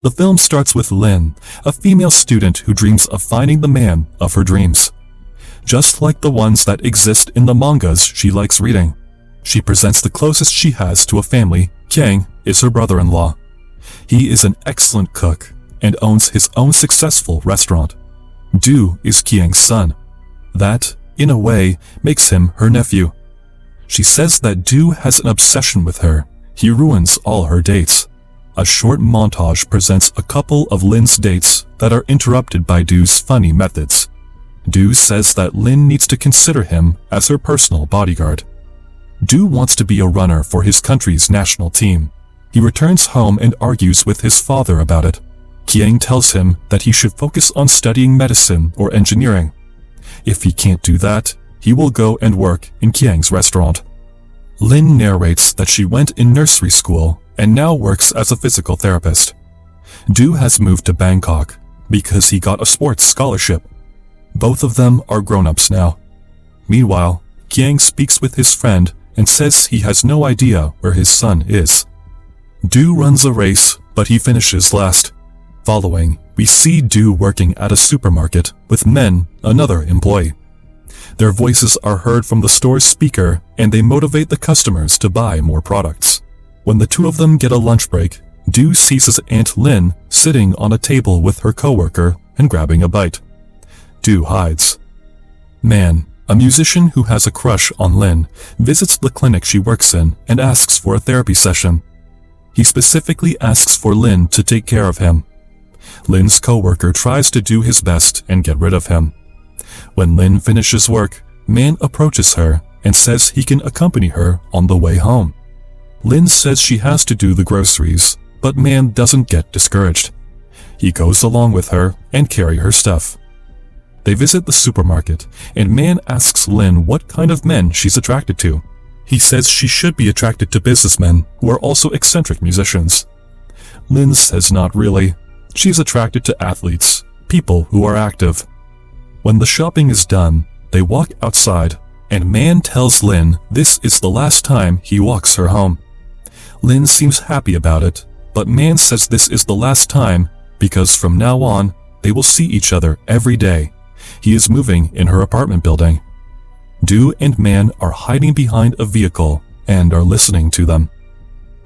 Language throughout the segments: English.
The film starts with Lin, a female student who dreams of finding the man of her dreams. Just like the ones that exist in the mangas she likes reading. She presents the closest she has to a family. Kyang is her brother-in-law. He is an excellent cook and owns his own successful restaurant. Du is Kyang's son. That, in a way, makes him her nephew. She says that Du has an obsession with her. He ruins all her dates. A short montage presents a couple of Lin's dates that are interrupted by Du's funny methods. Du says that Lin needs to consider him as her personal bodyguard. Du wants to be a runner for his country's national team. He returns home and argues with his father about it. Kyang tells him that he should focus on studying medicine or engineering. If he can't do that, he will go and work in Kyang's restaurant. Lin narrates that she went in nursery school and now works as a physical therapist. Du has moved to Bangkok because he got a sports scholarship. Both of them are grown-ups now. Meanwhile, Kyang speaks with his friend and says he has no idea where his son is. Du runs a race, but he finishes last. Following, we see Du working at a supermarket with Men, another employee. Their voices are heard from the store's speaker and they motivate the customers to buy more products. When the two of them get a lunch break, Du sees his Aunt Lin sitting on a table with her coworker and grabbing a bite. Du hides. Man, a musician who has a crush on Lin, visits the clinic she works in and asks for a therapy session. He specifically asks for Lin to take care of him. Lin's coworker tries to do his best and get rid of him. When Lin finishes work, Man approaches her and says he can accompany her on the way home. Lin says she has to do the groceries, but Man doesn't get discouraged. He goes along with her and carry her stuff. They visit the supermarket, and Man asks Lin what kind of men she's attracted to. He says she should be attracted to businessmen who are also eccentric musicians. Lin says not really. She's attracted to athletes, people who are active. When the shopping is done, they walk outside, and Man tells Lin this is the last time he walks her home. Lin seems happy about it, but Man says this is the last time because from now on, they will see each other every day. He is moving in her apartment building. Du and Man are hiding behind a vehicle and are listening to them.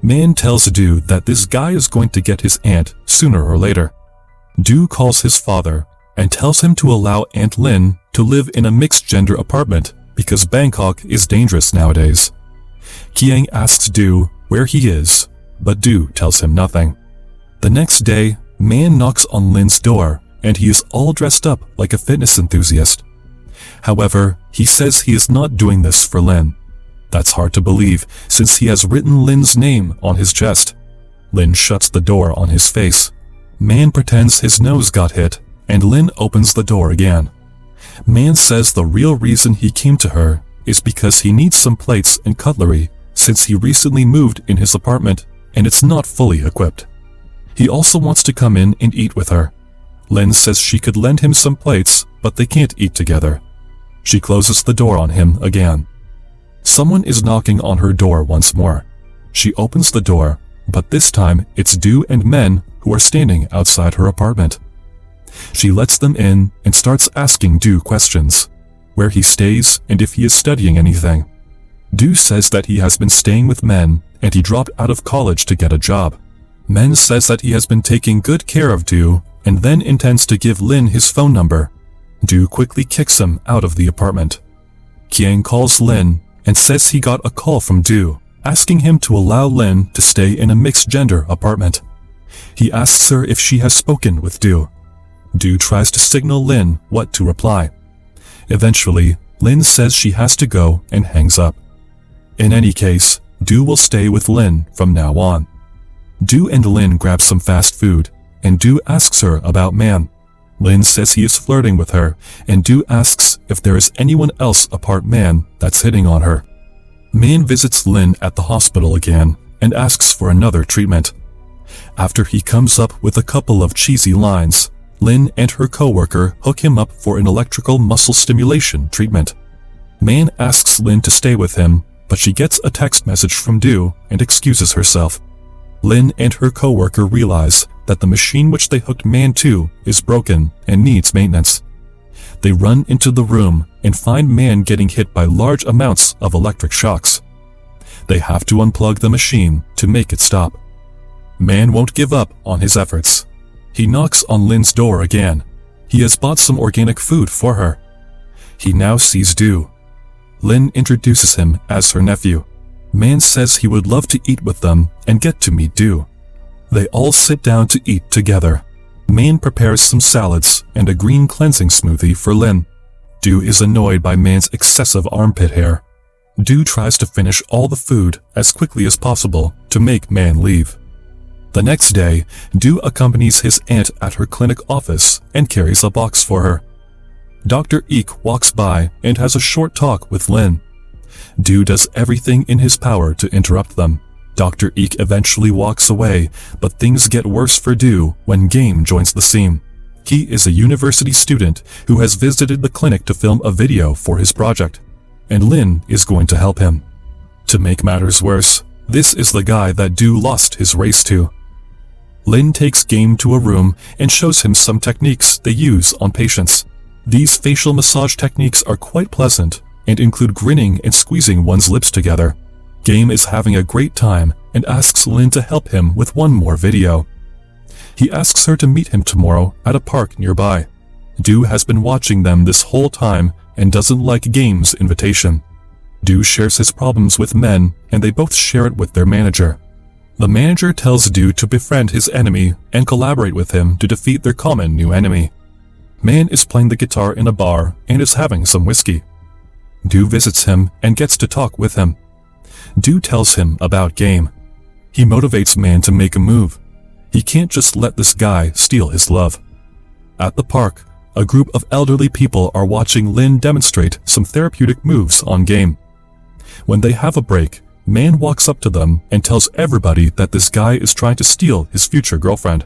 Man tells Du that this guy is going to get his aunt sooner or later. Du calls his father and tells him to allow Aunt Lin to live in a mixed-gender apartment because Bangkok is dangerous nowadays. Kyang asks Du where he is, but Du tells him nothing. The next day, Man knocks on Lin's door and he is all dressed up like a fitness enthusiast. However, he says he is not doing this for Lin. That's hard to believe since he has written Lin's name on his chest. Lin shuts the door on his face. Man pretends his nose got hit, and Lin opens the door again. Man says the real reason he came to her is because he needs some plates and cutlery since he recently moved in his apartment and it's not fully equipped. He also wants to come in and eat with her. Lin says she could lend him some plates, but they can't eat together. She closes the door on him again. Someone is knocking on her door once more. She opens the door, but this time it's Du and Men who are standing outside her apartment. She lets them in and starts asking Du questions, where he stays and if he is studying anything. Du says that he has been staying with Men and he dropped out of college to get a job. Men says that he has been taking good care of Du and then intends to give Lin his phone number. Du quickly kicks him out of the apartment. Kyang calls Lin and says he got a call from Du, asking him to allow Lin to stay in a mixed-gender apartment. He asks her if she has spoken with Du. Du tries to signal Lin what to reply. Eventually, Lin says she has to go and hangs up. In any case, Du will stay with Lin from now on. Du and Lin grab some fast food, and Du asks her about Man. Lin says he is flirting with her, and Du asks if there is anyone else apart Man that's hitting on her. Man visits Lin at the hospital again and asks for another treatment. After he comes up with a couple of cheesy lines, Lin and her coworker hook him up for an electrical muscle stimulation treatment. Man asks Lin to stay with him, but she gets a text message from Du and excuses herself. Lin and her coworker realize that the machine which they hooked Man to is broken and needs maintenance. They run into the room and find Man getting hit by large amounts of electric shocks. They have to unplug the machine to make it stop. Man won't give up on his efforts. He knocks on Lynn's door again. He has bought some organic food for her. He now sees Du. Lynn introduces him as her nephew. Man says he would love to eat with them and get to meet Du. They all sit down to eat together. Man prepares some salads and a green cleansing smoothie for Lynn. Du is annoyed by Man's excessive armpit hair. Du tries to finish all the food as quickly as possible to make Man leave. The next day, Du accompanies his aunt at her clinic office and carries a box for her. Dr. Eek walks by and has a short talk with Lynn. Du does everything in his power to interrupt them. Dr. Eek eventually walks away, but things get worse for Du when Game joins the scene. He is a university student who has visited the clinic to film a video for his project, and Lynn is going to help him. To make matters worse, this is the guy that Du lost his race to. Lynn takes Game to a room and shows him some techniques they use on patients. These facial massage techniques are quite pleasant and include grinning and squeezing one's lips together. Game is having a great time and asks Lynn to help him with one more video. He asks her to meet him tomorrow at a park nearby. Du has been watching them this whole time and doesn't like Game's invitation. Du shares his problems with Men and they both share it with their manager. The manager tells Du to befriend his enemy and collaborate with him to defeat their common new enemy. Man is playing the guitar in a bar and is having some whiskey. Du visits him and gets to talk with him. Du tells him about Game. He motivates Man to make a move. He can't just let this guy steal his love. At the park, a group of elderly people are watching Lynn demonstrate some therapeutic moves on Game. When they have a break, Man walks up to them and tells everybody that this guy is trying to steal his future girlfriend.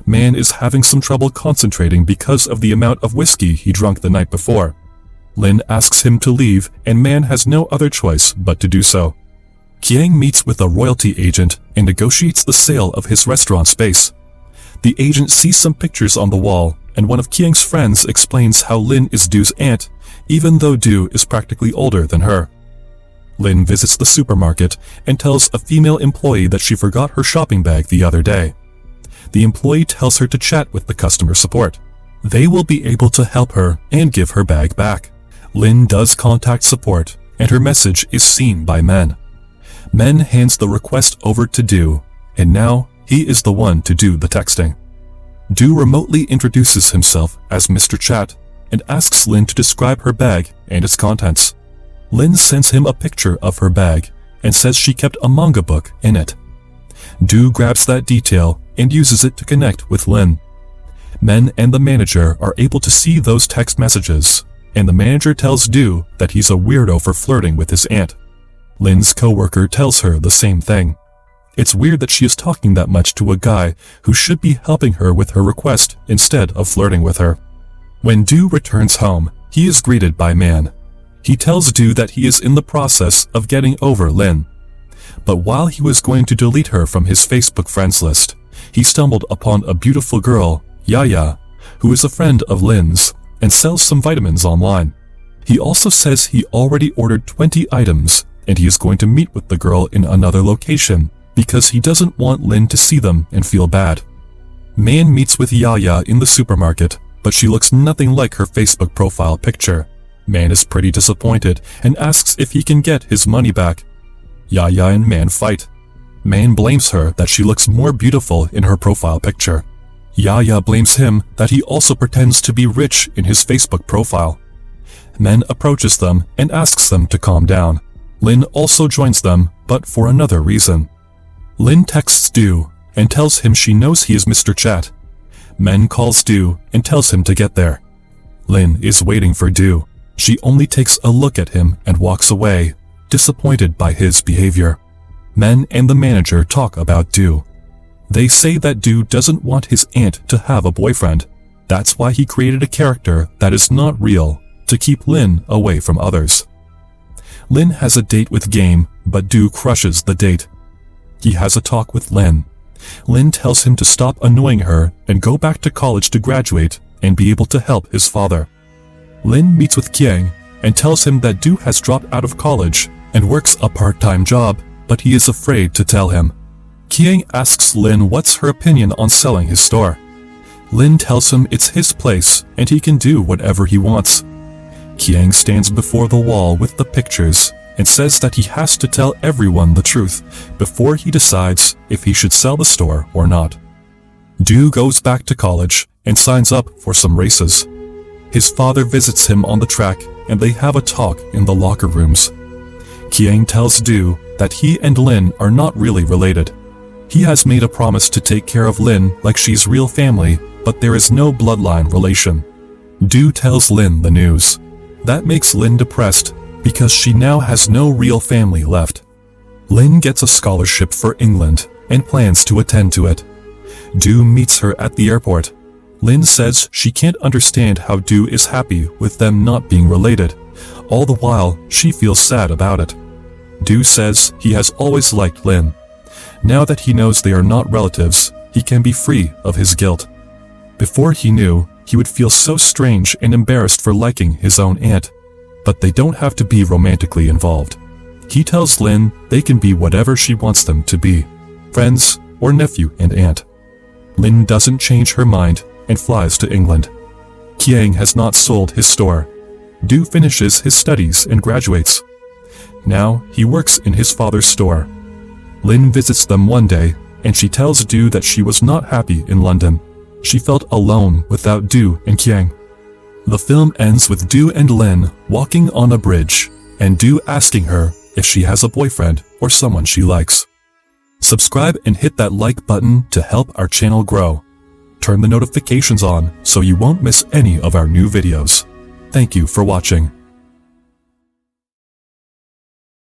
Man is having some trouble concentrating because of the amount of whiskey he drank the night before. Lynn asks him to leave and Man has no other choice but to do so. Kiang meets with a royalty agent and negotiates the sale of his restaurant space. The agent sees some pictures on the wall and one of Kiang's friends explains how Lynn is Du's aunt, even though Du is practically older than her. Lynn visits the supermarket and tells a female employee that she forgot her shopping bag the other day. The employee tells her to chat with the customer support. They will be able to help her and give her bag back. Lynn does contact support and her message is seen by Men. Men hands the request over to Du, and now he is the one to do the texting. Du remotely introduces himself as Mr. Chat and asks Lynn to describe her bag and its contents. Lynn sends him a picture of her bag and says she kept a manga book in it. Du grabs that detail and uses it to connect with Lynn. Men and the manager are able to see those text messages, and the manager tells Du that he's a weirdo for flirting with his aunt. Lynn's coworker tells her the same thing. It's weird that she is talking that much to a guy who should be helping her with her request instead of flirting with her. When Du returns home, he is greeted by Man. He tells Du that he is in the process of getting over Lynn. But while he was going to delete her from his Facebook friends list, he stumbled upon a beautiful girl, Yaya, who is a friend of Lynn's and sells some vitamins online. He also says he already ordered 20 items and he is going to meet with the girl in another location because he doesn't want Lynn to see them and feel bad. Man meets with Yaya in the supermarket, but she looks nothing like her Facebook profile picture. Man is pretty disappointed and asks if he can get his money back. Yaya and Man fight. Man blames her that she looks more beautiful in her profile picture. Yaya blames him that he also pretends to be rich in his Facebook profile. Man approaches them and asks them to calm down. Lynn also joins them, but for another reason. Lynn texts Du and tells him she knows he is Mr. Chat. Men calls Du and tells him to get there. Lynn is waiting for Du. She only takes a look at him and walks away, disappointed by his behavior. Men and the manager talk about Du. They say that Du doesn't want his aunt to have a boyfriend. That's why he created a character that is not real, to keep Lynn away from others. Lynn has a date with Game, but Du crushes the date. He has a talk with Lynn. Lin tells him to stop annoying her and go back to college to graduate and be able to help his father. Lin meets with Qiang and tells him that Du has dropped out of college and works a part-time job, but he is afraid to tell him. Qiang asks Lin what's her opinion on selling his store. Lin tells him it's his place and he can do whatever he wants. Qiang stands before the wall with the pictures and says that he has to tell everyone the truth before he decides if he should sell the store or not. Du goes back to college and signs up for some races. His father visits him on the track and they have a talk in the locker rooms. Qiang tells Du that he and Lin are not really related. He has made a promise to take care of Lin like she's real family, but there is no bloodline relation. Du tells Lin the news. That makes Lin depressed because she now has no real family left. Lin gets a scholarship for England and plans to attend to it. Du meets her at the airport. Lin says she can't understand how Du is happy with them not being related. All the while, she feels sad about it. Du says he has always liked Lin. Now that he knows they are not relatives, he can be free of his guilt. Before he knew, he would feel so strange and embarrassed for liking his own aunt. But they don't have to be romantically involved. He tells Lin they can be whatever she wants them to be, friends or nephew and aunt. Lin doesn't change her mind and flies to England. Qiang has not sold his store. Du finishes his studies and graduates. Now he works in his father's store. Lin visits them one day and she tells Du that she was not happy in London. She felt alone without Du and Qiang. The film ends with Du and Lin walking on a bridge and Du asking her if she has a boyfriend or someone she likes. Subscribe and hit that like button to help our channel grow. Turn the notifications on so you won't miss any of our new videos. Thank you for watching.